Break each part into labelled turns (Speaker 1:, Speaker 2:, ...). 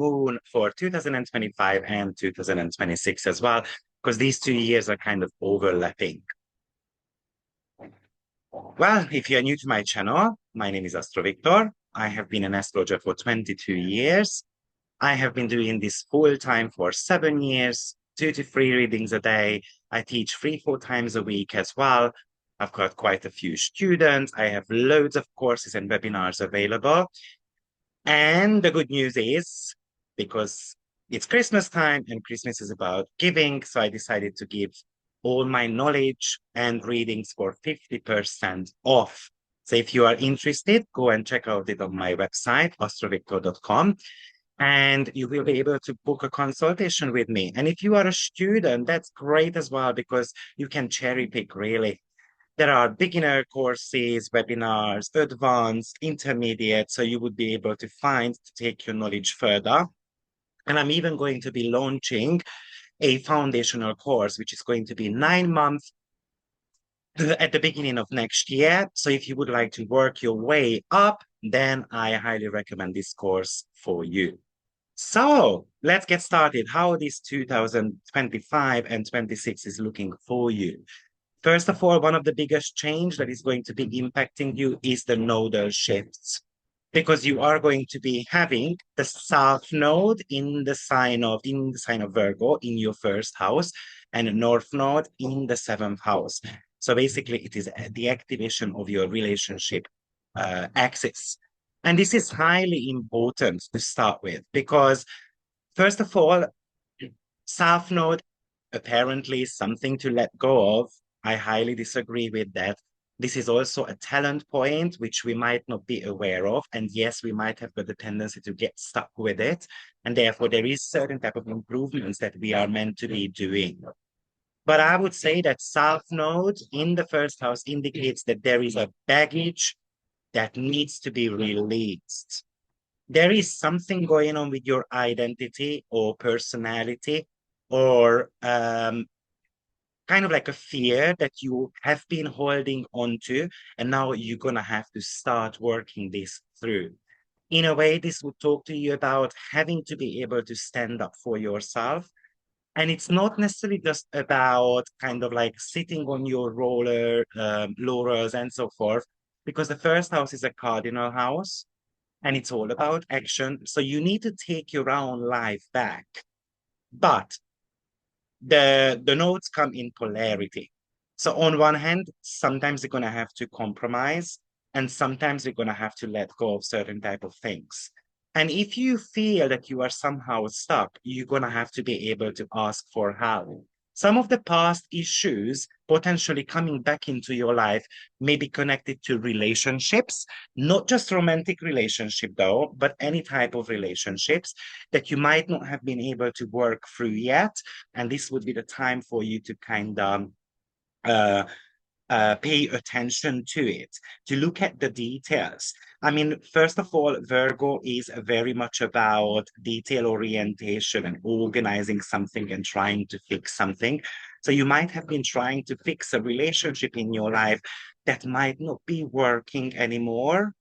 Speaker 1: moon for 2025 and 2026 as well, because these 2 years are kind of overlapping. Well, if you're new to my channel, my name is AstroViktor. I have been an astrologer for 22 years. I have been doing this full time for 7 years, 2 to 3 readings a day. I teach 3, 4 times a week as well. I've got quite a few students. I have loads of courses and webinars available. And the good news is, because it's Christmas time and Christmas is about giving, so I decided to give all my knowledge and readings for 50% off. So if you are interested, go and check out it on my website, AstroViktor.com, and you will be able to book a consultation with me. And if you are a student, that's great as well, because you can cherry pick really. There are beginner courses, webinars, advanced, intermediate, so you would be able to find to take your knowledge further. And I'm even going to be launching a foundational course, which is going to be 9 months at the beginning of next year. So if you would like to work your way up, then I highly recommend this course for you. So let's get started. How this 2025 and 26 is looking for you. First of all, one of the biggest change that is going to be impacting you is the nodal shifts, because you are going to be having the South Node in the sign of Virgo in your first house, and North Node in the 7th house. So basically, it is the activation of your relationship axis. And this is highly important to start with, because first of all, South Node apparently is something to let go of. I highly disagree with that. This is also a talent point, which we might not be aware of. And yes, we might have got the tendency to get stuck with it. And therefore, there is certain type of improvements that we are meant to be doing. But I would say that South Node in the first house indicates that there is a baggage that needs to be released. There is something going on with your identity or personality, or kind of like a fear that you have been holding on to, and now you're going to have to start working this through. In a way, this would talk to you about having to be able to stand up for yourself. And it's not necessarily just about kind of like sitting on your laurels and so forth, because the first house is a cardinal house and it's all about action. So you need to take your own life back. But the nodes come in polarity. So on one hand, sometimes you're going to have to compromise, and sometimes you're going to have to let go of certain type of things. And if you feel that you are somehow stuck, you're going to have to be able to ask for help. Some of the past issues potentially coming back into your life may be connected to relationships, not just romantic relationship though, but any type of relationships that you might not have been able to work through yet. And this would be the time for you to kind of pay attention to it, to look at the details. I mean, first of all, Virgo is very much about detail orientation and organizing something and trying to fix something. So you might have been trying to fix a relationship in your life that might not be working anymore.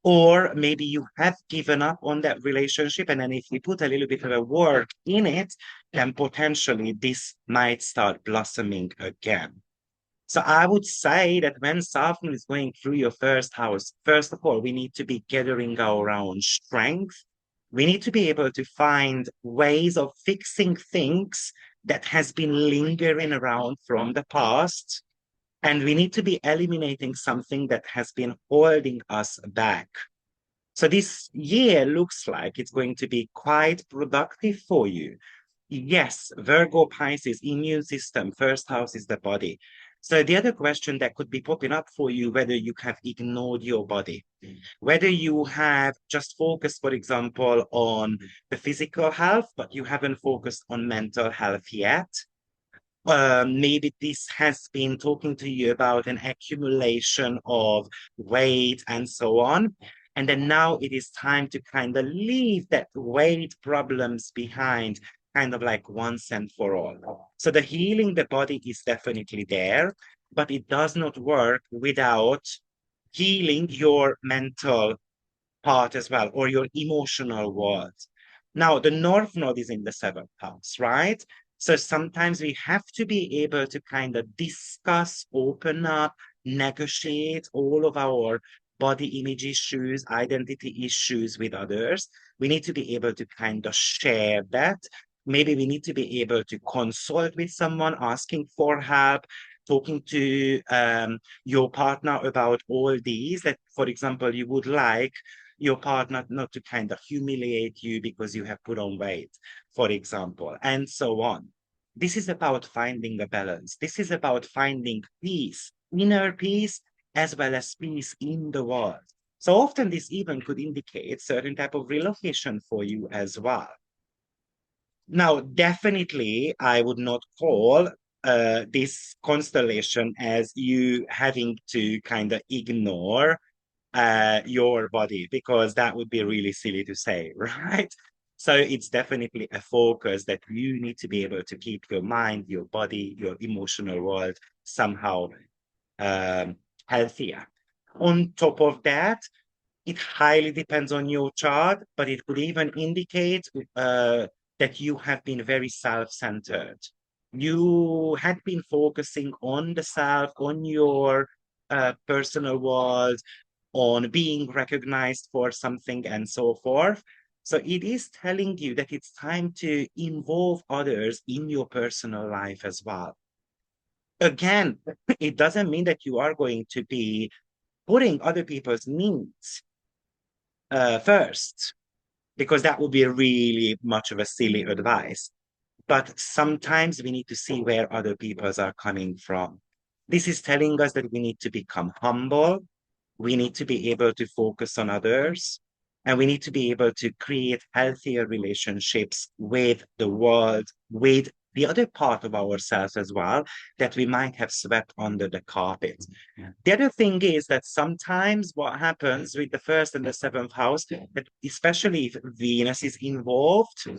Speaker 1: Or maybe you have given up on that relationship, and then if you put a little bit of a work in it, then potentially this might start blossoming again. So I would say that when Saturn is going through your first house, first of all, we need to be gathering our own strength. We need to be able to find ways of fixing things that has been lingering around from the past. And we need to be eliminating something that has been holding us back. So this year looks like it's going to be quite productive for you. Yes, Virgo, Pisces, immune system, first house is the body. So the other question that could be popping up for you, whether you have ignored your body, whether you have just focused, for example, on the physical health, but you haven't focused on mental health yet. Maybe this has been talking to you about an accumulation of weight and so on. And then now it is time to kind of leave that weight problems behind, kind of like once and for all. So the healing the body is definitely there, but it does not work without healing your mental part as well, or your emotional world. Now, the North Node is in the seventh house, right? So sometimes we have to be able to kind of discuss, open up, negotiate all of our body image issues, identity issues with others. We need to be able to kind of share that. Maybe we need to be able to consult with someone, asking for help, talking to your partner about all these. That, for example, you would like your partner not to kind of humiliate you because you have put on weight, for example, and so on. This is about finding a balance. This is about finding peace, inner peace, as well as peace in the world. So often this even could indicate certain type of relocation for you as well. Now, definitely, I would not call this constellation as you having to kind of ignore your body, because that would be really silly to say, right? So it's definitely a focus that you need to be able to keep your mind, your body, your emotional world somehow um, healthier. On top of that, it highly depends on your chart, but it could even indicate that you have been very self-centered. You had been focusing on the self, on your personal world, on being recognized for something and so forth. So it is telling you that it's time to involve others in your personal life as well. Again, it doesn't mean that you are going to be putting other people's needs first, because that would be really much of a silly advice. But sometimes we need to see where other people's are coming from. This is telling us that we need to become humble. We need to be able to focus on others, and we need to be able to create healthier relationships with the world, with the other part of ourselves as well, that we might have swept under the carpet. Yeah. The other thing is that sometimes what happens with the first and the seventh house, that especially if Venus is involved,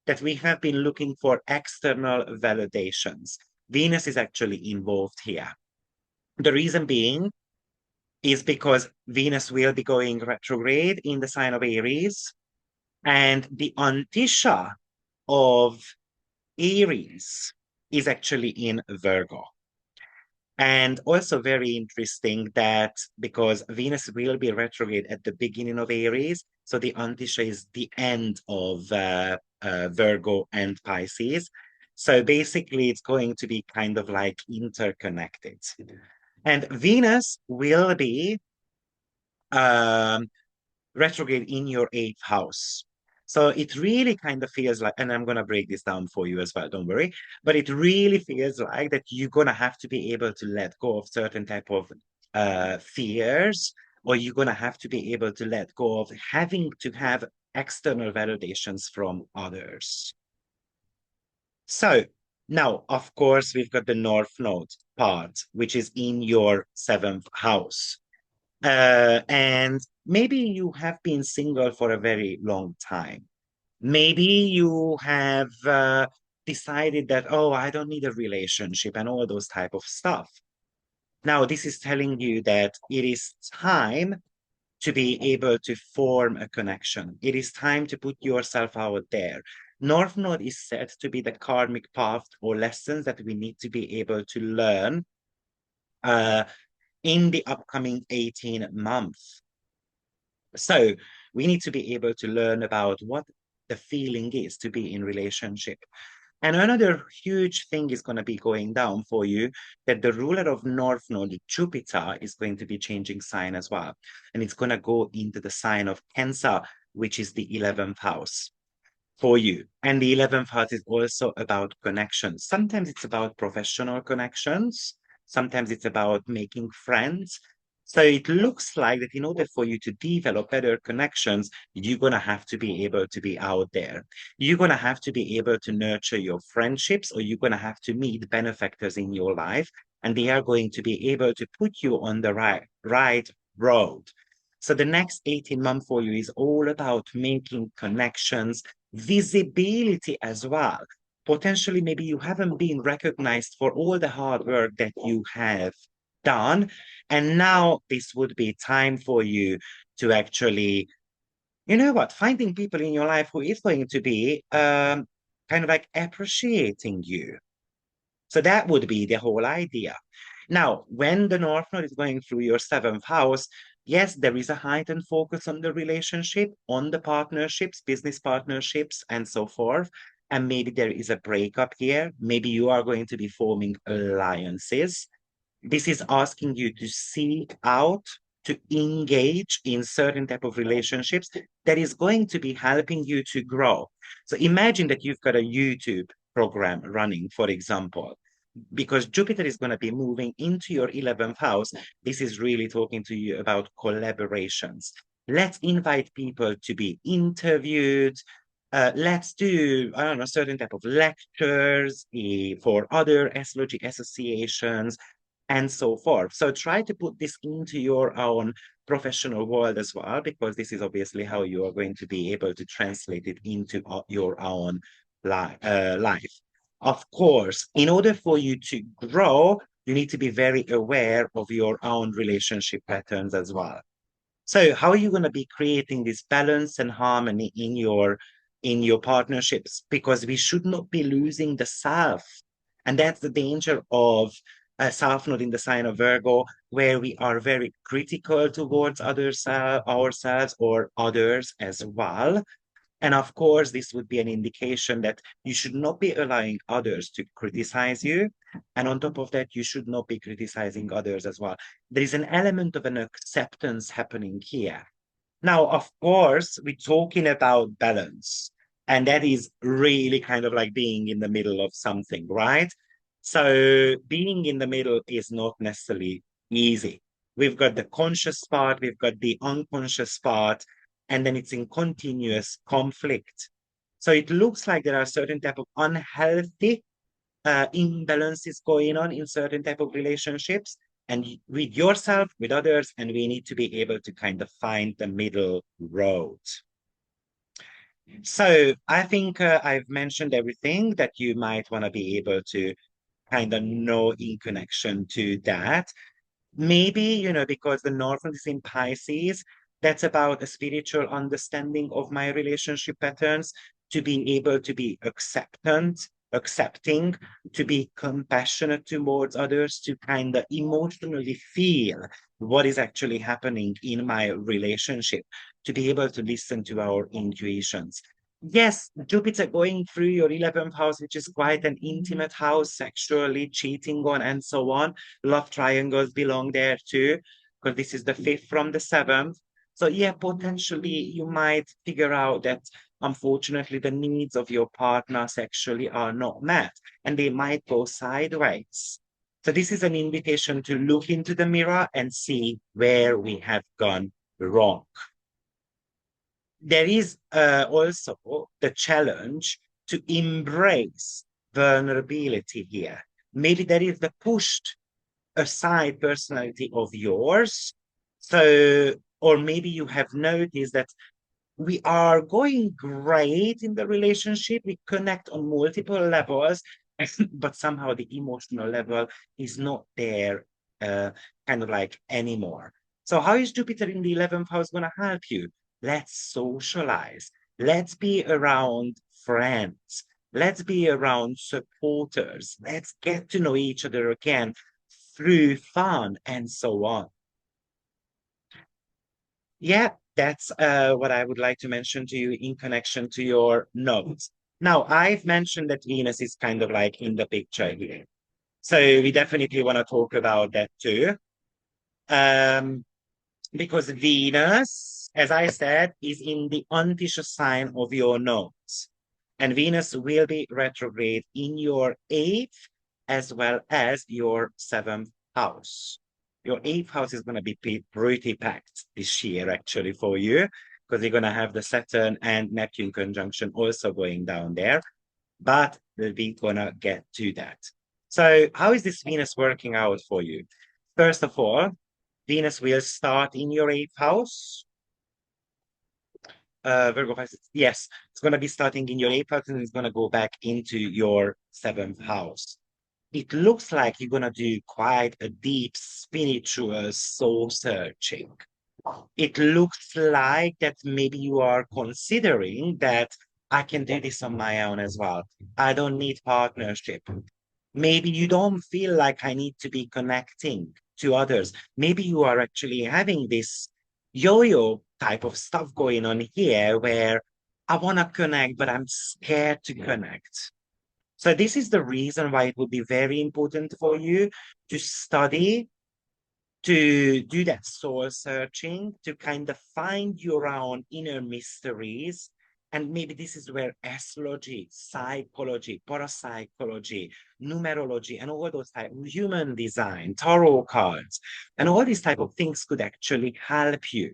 Speaker 1: that we have been looking for external validations. Venus is actually involved here. The reason being is because Venus will be going retrograde in the sign of Aries, and the Antisha of Aries is actually in Virgo. And also very interesting that because Venus will be retrograde at the beginning of Aries, so the Antisha is the end of Virgo and Pisces. So basically, it's going to be kind of like interconnected. And Venus will be um, retrograde in your eighth house. So it really kind of feels like, and I'm going to break this down for you as well, don't worry, but it really feels like that you're going to have to be able to let go of certain type of fears, or you're going to have to be able to let go of having to have external validations from others. So now, of course, we've got the North Node part, which is in your seventh house. And maybe you have been single for a very long time. Maybe you have decided that, oh, I don't need a relationship and all those type of stuff. Now, this is telling you that it is time to be able to form a connection. It is time to put yourself out there. North Node is said to be the karmic path or lessons that we need to be able to learn uh, in the upcoming 18 months. So we need to be able to learn about what the feeling is to be in relationship. And another huge thing is going to be going down for you, that the ruler of North Node, Jupiter, is going to be changing sign as well. And it's going to go into the sign of Cancer, which is the 11th house for you. And the 11th house is also about connections. Sometimes it's about professional connections. Sometimes it's about making friends. So it looks like that in order for you to develop better connections, you're going to have to be able to be out there. You're going to have to be able to nurture your friendships, or you're going to have to meet benefactors in your life, and they are going to be able to put you on the right road. So the next 18 months for you is all about making connections, visibility as well. Potentially, maybe you haven't been recognized for all the hard work that you have done. And now this would be time for you to actually you know what? Finding people in your life who is going to be kind of like appreciating you. So that would be the whole idea. Now, when the North Node is going through your seventh house, yes, there is a heightened focus on the relationship, on the partnerships, business partnerships, and so forth. And maybe there is a breakup here. Maybe you are going to be forming alliances. This is asking you to seek out, to engage in certain type of relationships that is going to be helping you to grow. So imagine that you've got a YouTube program running, for example, because Jupiter is going to be moving into your 11th house. This is really talking to you about collaborations. Let's invite people to be interviewed. Let's do, I don't know, certain type of lectures for other astrology associations and so forth. So try to put this into your own professional world as well, because this is obviously how you are going to be able to translate it into your own life. Of course, in order for you to grow, you need to be very aware of your own relationship patterns as well. So how are you going to be creating this balance and harmony in your partnerships? Because we should not be losing the self. And that's the danger of a South Node in the sign of Virgo, where we are very critical towards ourselves or others as well. And of course, this would be an indication that you should not be allowing others to criticize you. And on top of that, you should not be criticizing others as well. There is an element of an acceptance happening here. Now, of course, we're talking about balance, and that is really kind of like being in the middle of something, right? So being in the middle is not necessarily easy. We've got the conscious part, we've got the unconscious part, and then it's in continuous conflict. So it looks like there are certain type of unhealthy imbalances going on in certain type of relationships and with yourself, with others, and we need to be able to kind of find the middle road. So I think I've mentioned everything that you might want to be able to kind of know in connection to that. Maybe, because the Northern is in Pisces, that's about a spiritual understanding of my relationship patterns, to be able to be accepting, to be compassionate towards others, to kind of emotionally feel what is actually happening in my relationship, to be able to listen to our intuitions. Yes, Jupiter going through your 11th house, which is quite an intimate house, sexually cheating on and so on. Love triangles belong there too, because this is the fifth from the seventh. So yeah, potentially you might figure out that unfortunately the needs of your partner sexually are not met and they might go sideways. So this is an invitation to look into the mirror and see where we have gone wrong. There is also the challenge to embrace vulnerability here. Maybe there is the pushed aside personality of yours. So, or maybe you have noticed that we are going great in the relationship. We connect on multiple levels, but somehow the emotional level is not there, kind of like anymore. So, how is Jupiter in the 11th house going to help you? Let's socialize. Let's be around friends. Let's be around supporters. Let's get to know each other again through fun and so on. Yeah, that's what I would like to mention to you in connection to your notes. Now, I've mentioned that Venus is kind of like in the picture here. So we definitely want to talk about that too. Um, because Venus, as I said, is in the untitious sign of your notes. And Venus will be retrograde in your eighth as well as your seventh house. Your eighth house is going to be pretty packed this year, actually, for you, because you're going to have the Saturn and Neptune conjunction also going down there. But we're going to get to that. So, how is this Venus working out for you? First of all, Venus will start in your eighth house. Virgo, yes, it's going to be starting in your eighth house and it's going to go back into your seventh house. It looks like you're going to do quite a deep spiritual soul searching. It looks like that maybe you are considering that I can do this on my own as well. I don't need partnership. Maybe you don't feel like I need to be connecting to others. Maybe you are actually having this yo-yo type of stuff going on here where I want to connect, but I'm scared to connect. So this is the reason why it would be very important for you to study, to do that soul searching, to kind of find your own inner mysteries. And maybe this is where astrology, psychology, parapsychology, numerology, and all those type, human design, tarot cards, and all these type of things could actually help you.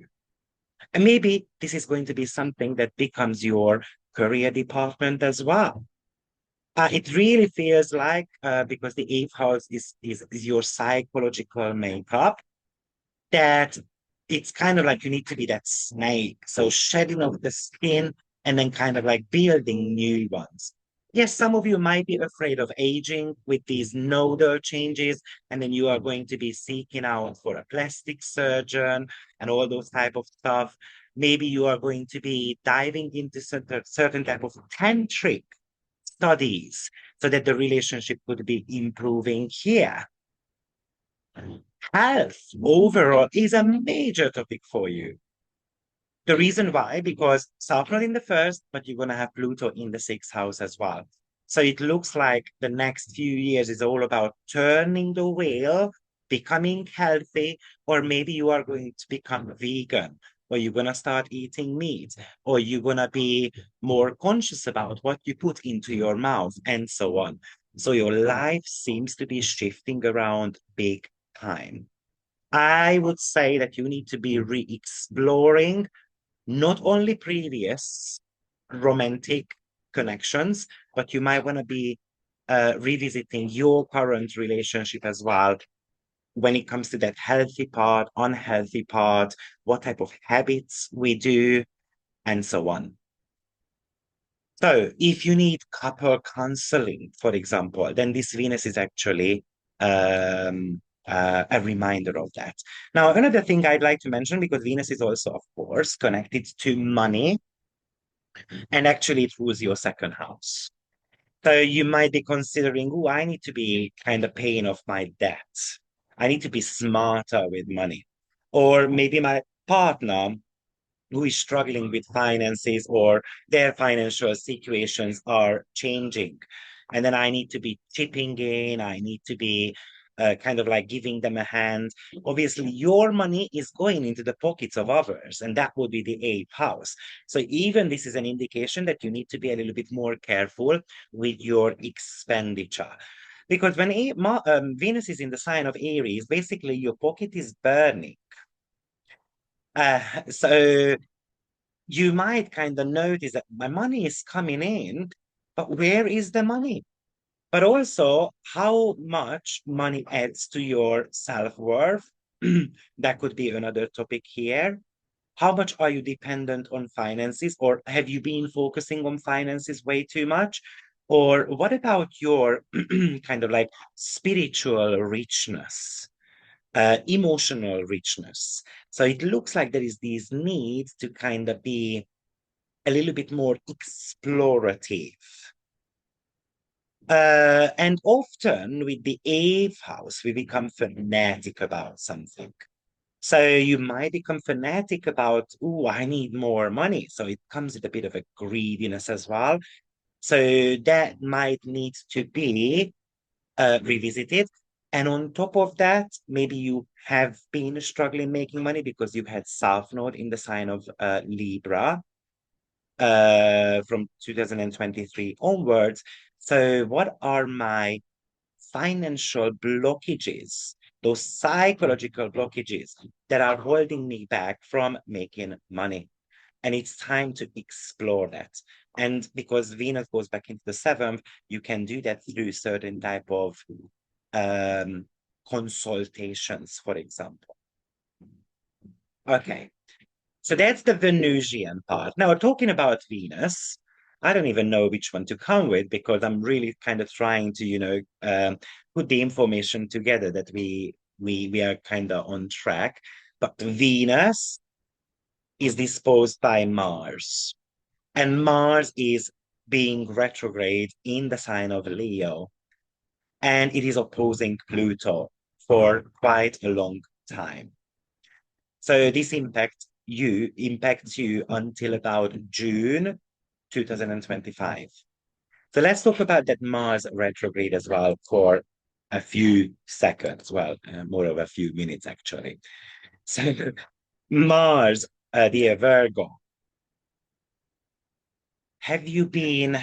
Speaker 1: And maybe this is going to be something that becomes your career department as well. It really feels like, because the eighth house is your psychological makeup, that it's kind of like you need to be that snake. So shedding off the skin and then kind of like building new ones. Yes, some of you might be afraid of aging with these nodal changes, and then you are going to be seeking out for a plastic surgeon and all those type of stuff. Maybe you are going to be diving into certain type of tantric studies so that the relationship could be improving here. Health overall is a major topic for you. The reason why, because Saturn in the first, but you're going to have Pluto in the sixth house as well. So it looks like the next few years is all about turning the wheel, becoming healthy, or maybe you are going to become vegan, or you're going to start eating meat, or you're going to be more conscious about what you put into your mouth, and so on. So your life seems to be shifting around big time. I would say that you need to be re-exploring not only previous romantic connections, but you might want to be revisiting your current relationship as well when it comes to that healthy part, unhealthy part, what type of habits we do, and so on. So if you need couple counseling, for example, then this Venus is actually a reminder of that. Now, another thing I'd like to mention, because Venus is also, of course, connected to money, and actually it rules your second house. So you might be considering, oh, I need to be kind of paying off my debt. I need to be smarter with money. Or maybe my partner who is struggling with finances, or their financial situations are changing. And then I need to be chipping in, I need to be kind of like giving them a hand. Obviously, your money is going into the pockets of others, and that would be the eighth house. So even this is an indication that you need to be a little bit more careful with your expenditure. Because when Venus is in the sign of Aries, basically your pocket is burning. So you might kind of notice that my money is coming in, but where is the money? But also, how much money adds to your self-worth? That could be another topic here. How much are you dependent on finances, or have you been focusing on finances way too much? Or what about your kind of like spiritual richness? Emotional richness. So it looks like there is these needs to kind of be a little bit more explorative. And often with the eighth house, we become fanatic about something. So you might become fanatic about, oh, I need more money. So it comes with a bit of a greediness as well. So that might need to be revisited. And on top of that, maybe you have been struggling making money because you've had South Node in the sign of Libra from 2023 onwards. So, what are my financial blockages, those psychological blockages that are holding me back from making money? And it's time to explore that. And because Venus goes back into the seventh, you can do that through certain type of um, consultations, for example. Okay, so that's the Venusian part. Now, talking about Venus, I don't even know which one to come with because I'm really kind of trying to, put the information together that we are kind of on track. But Venus is disposed by Mars. And Mars is being retrograde in the sign of Leo. And it is opposing Pluto for quite a long time. So this impacts you until about June 2025. So let's talk about that Mars retrograde as well for a few seconds. Well, more of a few minutes actually. So Mars, dear Virgo, have you been,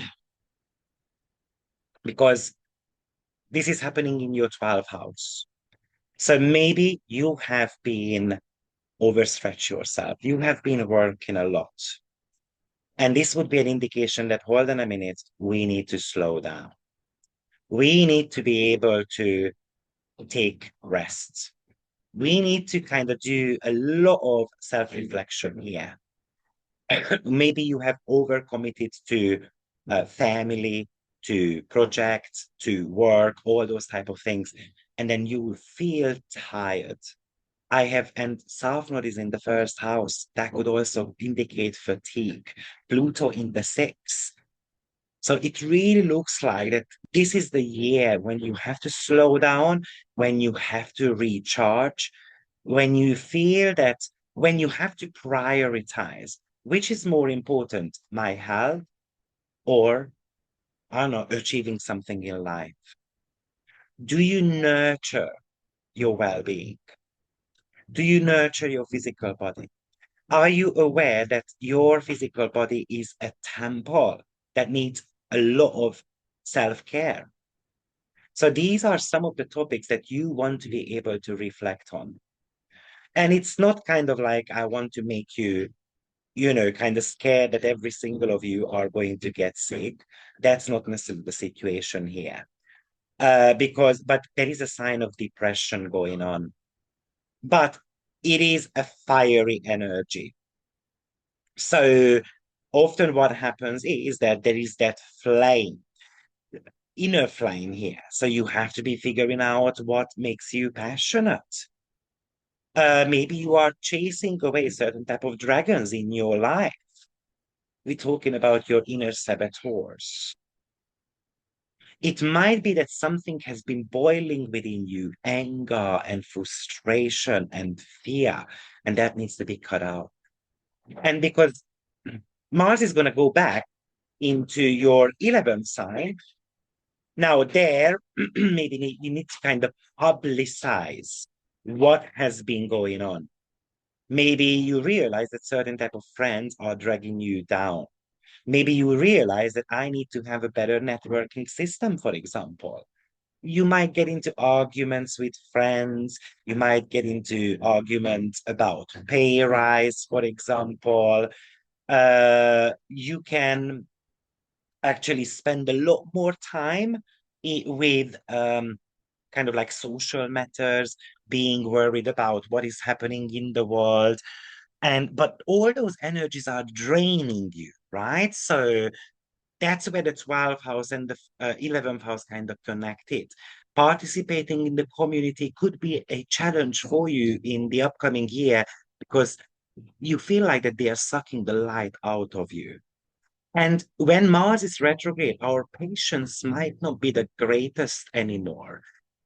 Speaker 1: because this is happening in your 12th house. So maybe you have been overstretch yourself. You have been working a lot. And this would be an indication that, hold on a minute, we need to slow down. We need to be able to take rest. We need to kind of do a lot of self-reflection here. Maybe you have overcommitted to family, to projects, to work, all those type of things. And then you will feel tired. And South Node is in the first house. That could also indicate fatigue. Pluto in the sixth. So it really looks like that this is the year when you have to slow down, when you have to recharge, when you feel that, when you have to prioritize, which is more important, my health or, I don't know, achieving something in life? Do you nurture your well-being? Do you nurture your physical body? Are you aware that your physical body is a temple that needs a lot of self-care? So these are some of the topics that you want to be able to reflect on. And it's not kind of like I want to make you, kind of scared that every single of you are going to get sick. That's not necessarily the situation here. But there is a sign of depression going on. But it is a fiery energy. So often what happens is that there is that flame, inner flame here. So you have to be figuring out what makes you passionate. Maybe you are chasing away certain type of dragons in your life. We're talking about your inner saboteurs. It might be that something has been boiling within you, anger and frustration and fear, and that needs to be cut out. And because Mars is going to go back into your 11th sign, now there, maybe you need to kind of publicize what has been going on. Maybe you realize that certain type of friends are dragging you down. Maybe you realize that I need to have a better networking system, for example. You might get into arguments with friends. You might get into arguments about pay rise, for example. You can actually spend a lot more time with kind of like social matters, being worried about what is happening in the world. But all those energies are draining you, right? So that's where the 12th house and the 11th house kind of connected. Participating in the community could be a challenge for you in the upcoming year because you feel like that they are sucking the light out of you. And when Mars is retrograde, our patience might not be the greatest anymore.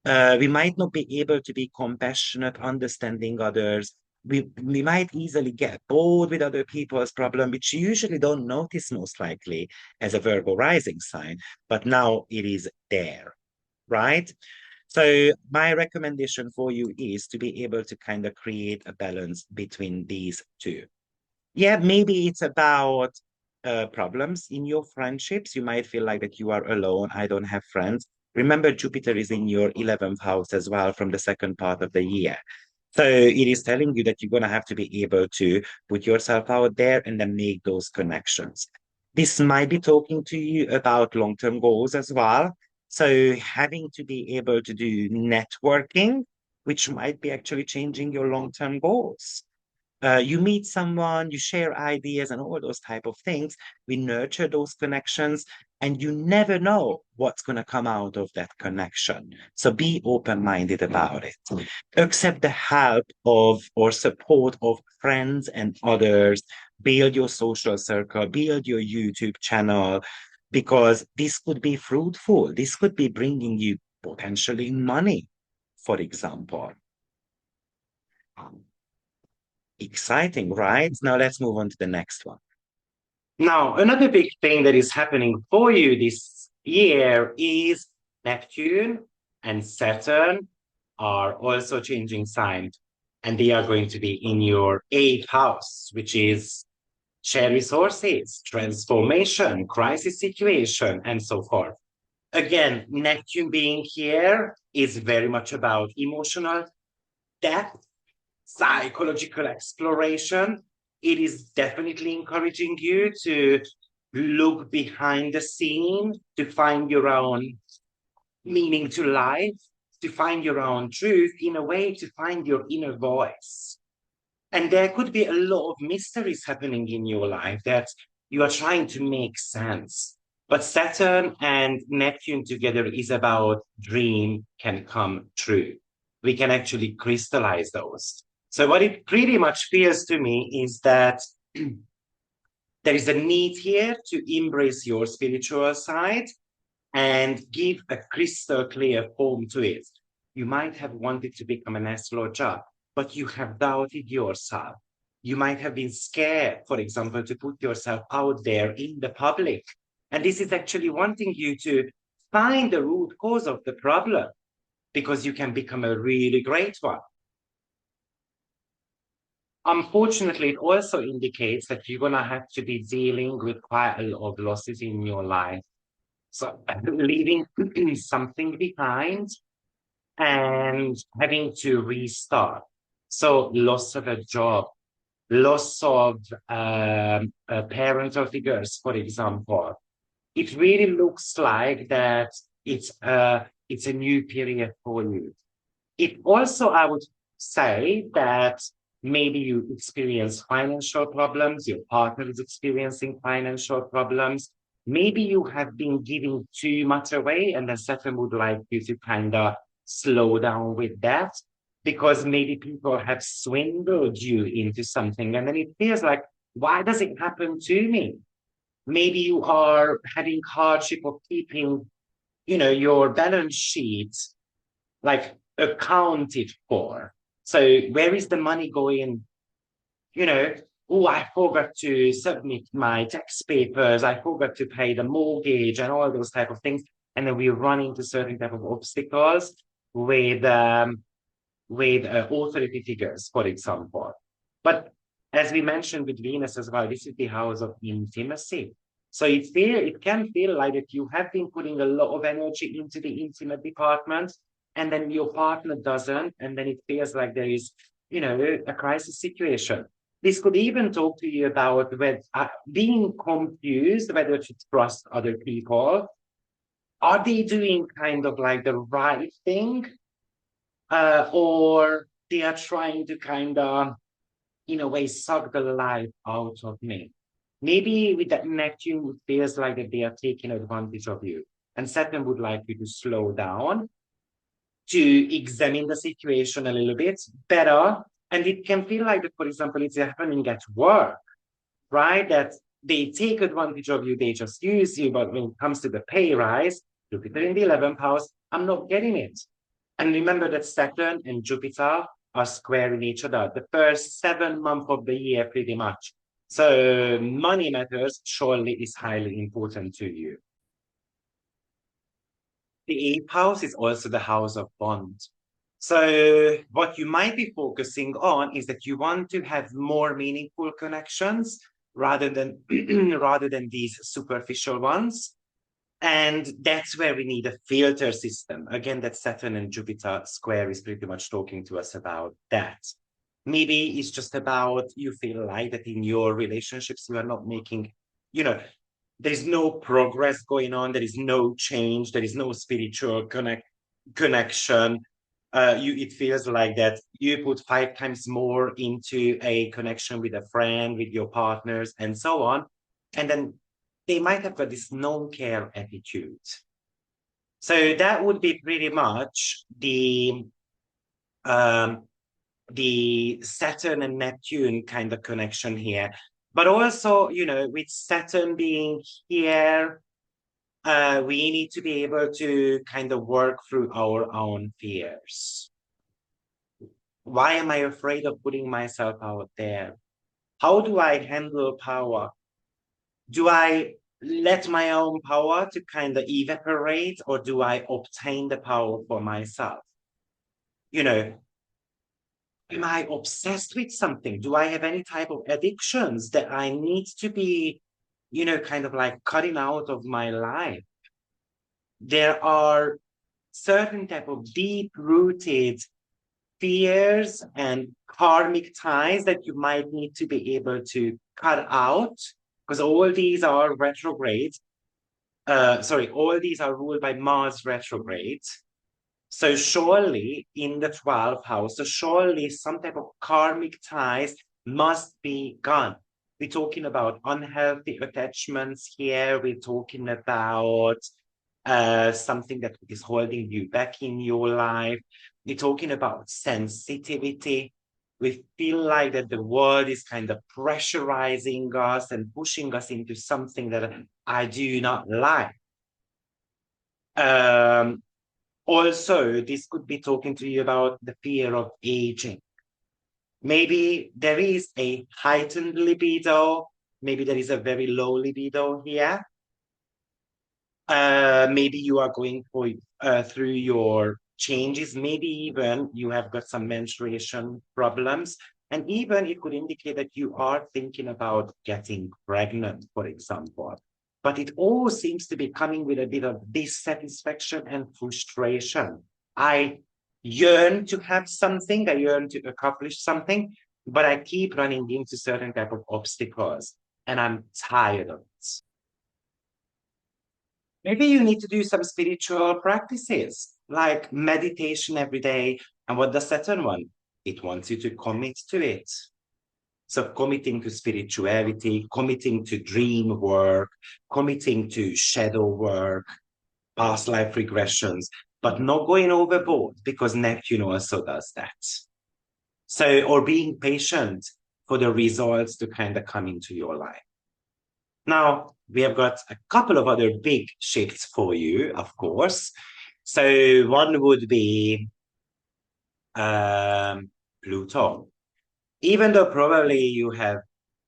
Speaker 1: We might not be able to be compassionate, understanding others. We might easily get bored with other people's problem, which you usually don't notice most likely as a Virgo rising sign, but now it is there, right? So my recommendation for you is to be able to kind of create a balance between these two. Yeah, maybe it's about problems in your friendships. You might feel like that you are alone. I don't have friends. Remember, Jupiter is in your 11th house as well from the second part of the year. So it is telling you that you're going to have to be able to put yourself out there and then make those connections. This might be talking to you about long-term goals as well. So having to be able to do networking, which might be actually changing your long-term goals. You meet someone, you share ideas and all those type of things. We nurture those connections. And you never know what's going to come out of that connection. So be open-minded about it. Accept the help of or support of friends and others. Build your social circle, build your YouTube channel, because this could be fruitful. This could be bringing you potentially money, for example. Exciting, right? Now let's move on to the next one. Now, another big thing that is happening for you this year is Neptune and Saturn are also changing signs, and they are going to be in your eighth house, which is share resources, transformation, crisis situation, and so forth. Again, Neptune being here is very much about emotional depth, psychological exploration. It is definitely encouraging you to look behind the scene, to find your own meaning to life, to find your own truth, in a way, to find your inner voice. And there could be a lot of mysteries happening in your life that you are trying to make sense. But Saturn and Neptune together is about dream can come true. We can actually crystallize those. So what it pretty much feels to me is that there is a need here to embrace your spiritual side and give a crystal clear form to it. You might have wanted to become an astrologer, but you have doubted yourself. You might have been scared, for example, to put yourself out there in the public. And this is actually wanting you to find the root cause of the problem, because you can become a really great one. Unfortunately, it also indicates that you're going to have to be dealing with quite a lot of losses in your life. So leaving something behind and having to restart. So loss of a job, loss of parental figures, for example. It really looks like that it's a new period for you. It also, I would say that maybe you experience financial problems, your partner is experiencing financial problems. Maybe you have been giving too much away, and then Saturn would like you to kind of slow down with that, because maybe people have swindled you into something. And then it feels like, why does it happen to me? Maybe you are having hardship of keeping, your balance sheet like accounted for. So where is the money going? Oh, I forgot to submit my tax papers. I forgot to pay the mortgage and all those type of things. And then we run into certain type of obstacles with authority figures, for example. But as we mentioned with Venus as well, this is the house of intimacy. So it can feel like that you have been putting a lot of energy into the intimate department, and then your partner doesn't, and then it feels like there is, a crisis situation. This could even talk to you about being confused whether to trust other people. Are they doing kind of like the right thing? Or they are trying to kind of, in a way, suck the life out of me. Maybe with that Neptune, it feels like that they are taking advantage of you. And Saturn would like you to slow down, to examine the situation a little bit better. And it can feel like that, for example, it's happening at work, right? That they take advantage of you, they just use you. But when it comes to the pay rise, Jupiter in the 11th house, I'm not getting it. And remember that Saturn and Jupiter are squaring each other the first 7 months of the year, pretty much. So money matters surely is highly important to you. The eighth house is also the house of bond. So what you might be focusing on is that you want to have more meaningful connections rather than rather than these superficial ones. And that's where we need a filter system. Again, that Saturn and Jupiter square is pretty much talking to us about that. Maybe it's just about you feel like that in your relationships, you are not making, there's no progress going on. There is no change. There is no spiritual connection. It feels like that you put 5 times more into a connection with a friend, with your partners, and so on. And then they might have got this no-care attitude. So that would be pretty much the Saturn and Neptune kind of connection here. But also, you know, with Saturn being here, we need to be able to kind of work through our own fears. Why am I afraid of putting myself out there? How do I handle power? Do I let my own power to kind of evaporate, or do I obtain the power for myself? You know, am I obsessed with something? Do I have any type of addictions that I need to be, you know, kind of like cutting out of my life? There are certain type of deep-rooted fears and karmic ties that you might need to be able to cut out, because all these are retrograde. All these are ruled by Mars retrograde. So surely in the 12th house, so surely some type of karmic ties must be gone. We're talking about unhealthy attachments here. We're talking about something that is holding you back in your life. We're talking about sensitivity. We feel like that the world is kind of pressurizing us and pushing us into something that I do not like. Also, this could be talking to you about the fear of aging. Maybe there is a heightened libido. Maybe there is a very low libido here. Maybe you are going through your changes. Maybe even you have got some menstruation problems. And even it could indicate that you are thinking about getting pregnant, for example. But it all seems to be coming with a bit of dissatisfaction and frustration. I yearn to have something, I yearn to accomplish something, but I keep running into certain type of obstacles, and I'm tired of it. Maybe you need to do some spiritual practices, like meditation every day. And what does Saturn want? It wants you to commit to it. So committing to spirituality, committing to dream work, committing to shadow work, past life regressions, but not going overboard, because Neptune also does that. So, or being patient for the results to kind of come into your life. Now, we have got a couple of other big shifts for you, of course. So one would be Pluto. Even though probably you have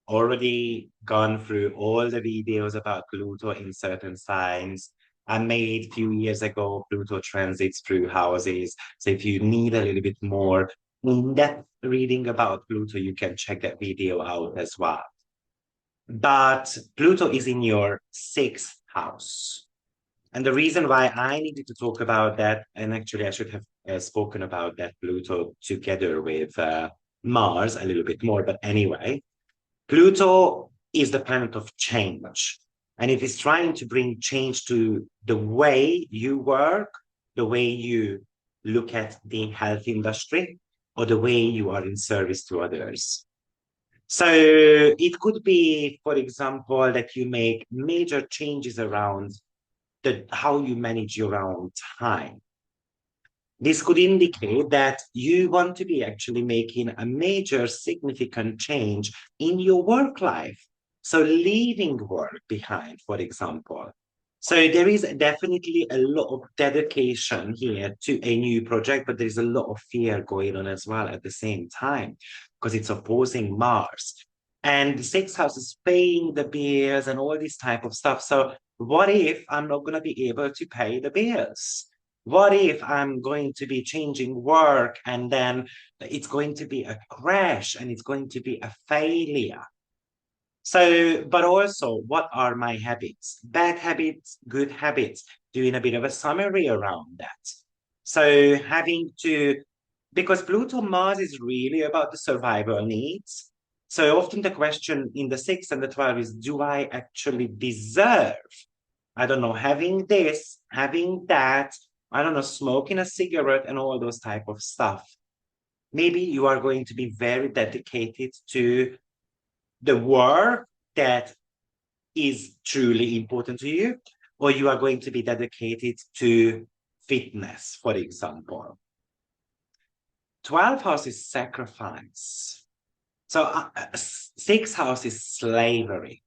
Speaker 1: already gone through all the videos about Pluto in certain signs. I made a few years ago Pluto transits through houses. So if you need a little bit more in-depth reading about Pluto, you can check that video out as well. But Pluto is in your 6th house. And the reason why I needed to talk about that, and actually I should have spoken about that Pluto together with Mars a little bit more, but anyway, Pluto is the planet of change, and it is trying to bring change to the way you work, the way you look at the health industry, or the way you are in service to others. So it could be, for example, that you make major changes around how you manage your own time. This could indicate that you want to be actually making a major significant change in your work life. So leaving work behind, for example. So there is definitely a lot of dedication here to a new project, but there's a lot of fear going on as well at the same time, because it's opposing Mars. And the 6th house is paying the bills and all this type of stuff. So what if I'm not going to be able to pay the bills? What if I'm going to be changing work and then it's going to be a crash and it's going to be a failure? So, but also, what are my habits? Bad habits, good habits, doing a bit of a summary around that. So having to, because Pluto Mars is really about the survival needs. So often the question in the 6th and the 12 is, do I actually deserve, I don't know, having this, having that, I don't know, smoking a cigarette and all those type of stuff? Maybe you are going to be very dedicated to the work that is truly important to you, or you are going to be dedicated to fitness, for example. 12th house is sacrifice. So 6th house is slavery.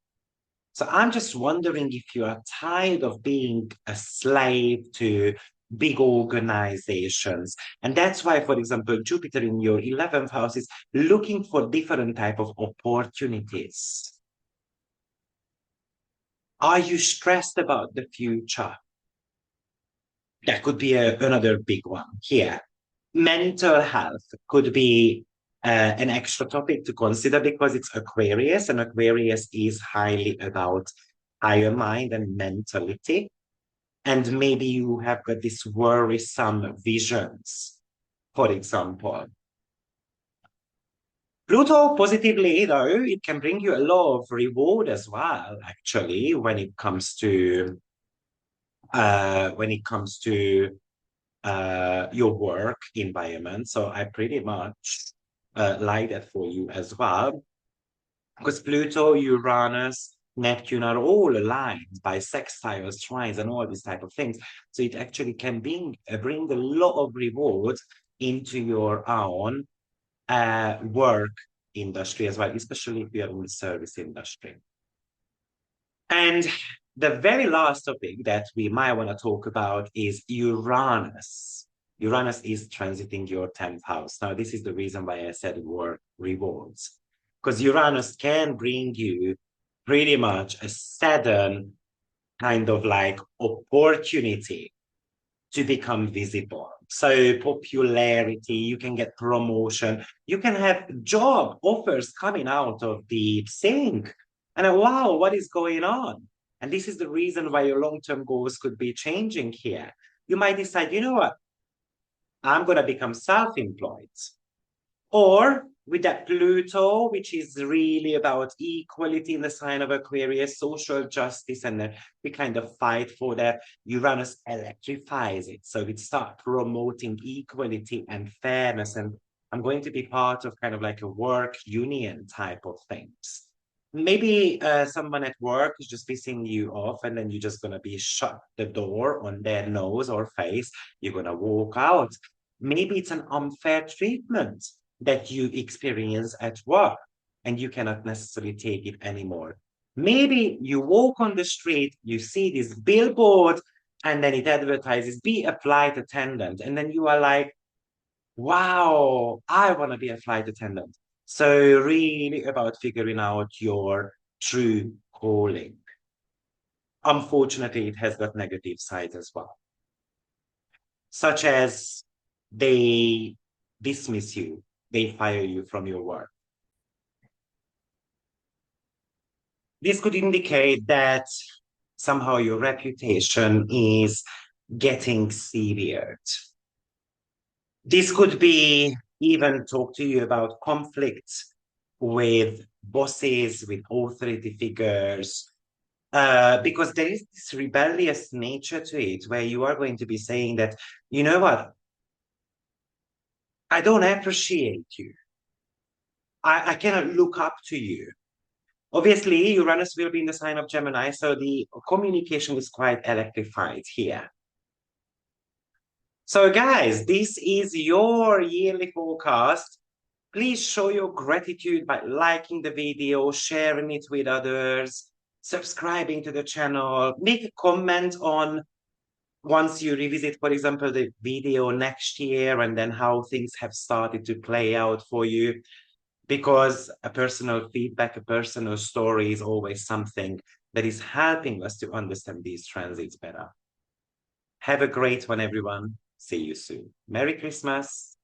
Speaker 1: So I'm just wondering if you are tired of being a slave to big organizations. And that's why, for example, Jupiter in your 11th house is looking for different type of opportunities. Are you stressed about the future? That could be another big one here. Mental health could be an extra topic to consider because it's Aquarius, and Aquarius is highly about higher mind and mentality. And maybe you have got these worrisome visions, for example. Pluto, positively, though, it can bring you a lot of reward as well, actually, when it comes to your work environment. So I pretty much like that for you as well. Because Pluto, Uranus, Neptune are all aligned by sextiles, trines, and all these type of things. So it actually can bring a lot of reward into your own work industry as well, especially if you are in the service industry. And the very last topic that we might want to talk about is Uranus. Uranus is transiting your 10th house. Now, this is the reason why I said work rewards. Because Uranus can bring you pretty much a sudden kind of like opportunity to become visible. So popularity, you can get promotion, you can have job offers coming out of the sink. And wow, what is going on? And this is the reason why your long-term goals could be changing here. You might decide, you know what? I'm going to become self-employed. Or with that Pluto, which is really about equality in the sign of Aquarius, social justice, and we kind of fight for that. Uranus electrifies it. So it starts promoting equality and fairness. And I'm going to be part of kind of like a work union type of things. Maybe someone at work is just pissing you off, and then you're just going to be shut the door on their nose or face. You're going to walk out. Maybe it's an unfair treatment that you experience at work, and you cannot necessarily take it anymore. Maybe you walk on the street, you see this billboard, and then it advertises, be a flight attendant. And then you are like, wow, I want to be a flight attendant. So really about figuring out your true calling. Unfortunately, it has got negative sides as well, such as they dismiss you, they fire you from your work. This could indicate that somehow your reputation is getting severed. This could be even talk to you about conflicts with bosses, with authority figures, because there is this rebellious nature to it where you are going to be saying that, you know what, I don't appreciate you. I cannot look up to you. Obviously, Uranus will be in the sign of Gemini, so the communication is quite electrified here. So guys, this is your yearly forecast. Please show your gratitude by liking the video, sharing it with others, subscribing to the channel, make a comment on once you revisit, for example, the video next year and then how things have started to play out for you. Because a personal feedback, a personal story is always something that is helping us to understand these transits better. Have a great one, everyone. See you soon. Merry Christmas.